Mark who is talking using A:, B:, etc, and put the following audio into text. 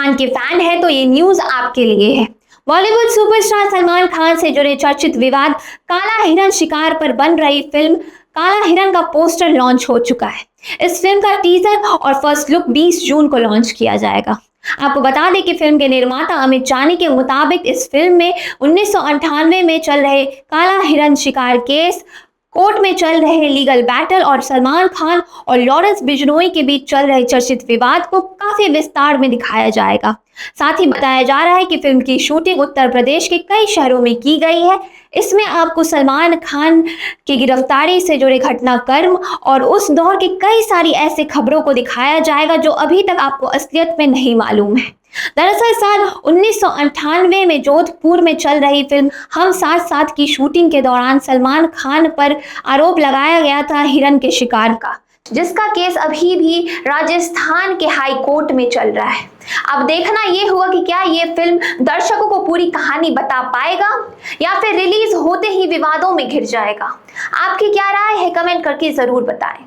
A: खान के फैन है तो ये न्यूज आपके लिए है। बॉलीवुड सुपरस्टार सलमान खान से जुड़े चर्चित विवाद काला हिरन शिकार पर बन रही फिल्म काला हिरन का पोस्टर लॉन्च हो चुका है। इस फिल्म का टीजर और फर्स्ट लुक 20 जून को लॉन्च किया जाएगा। आपको बता दें कि फिल्म के निर्माता अमित जानी के मुताबिक इस फिल्म में 1998 में चल रहे काला हिरन शिकार केस, कोर्ट में चल रहे लीगल बैटल और सलमान खान और लॉरेंस बिजनोई के बीच चल रहे चर्चित विवाद को काफी विस्तार में दिखाया जाएगा। साथ ही बताया जा रहा है कि फिल्म की शूटिंग उत्तर प्रदेश के कई शहरों में की गई है। इसमें आपको सलमान खान की गिरफ्तारी से जुड़े घटनाक्रम और उस दौर की कई सारी ऐसी खबरों को दिखाया जाएगा जो अभी तक आपको असलियत में नहीं मालूम है। दरअसल साल 1998 में जोधपुर में चल रही फिल्म हम साथ साथ की शूटिंग के दौरान सलमान खान पर आरोप लगाया गया था हिरन के शिकार का, जिसका केस अभी भी राजस्थान के हाई कोर्ट में चल रहा है। अब देखना ये होगा कि क्या ये फिल्म दर्शकों को पूरी कहानी बता पाएगा या फिर रिलीज होते ही विवादों में घिर जाएगा। आपकी क्या राय है, कमेंट करके जरूर बताएं।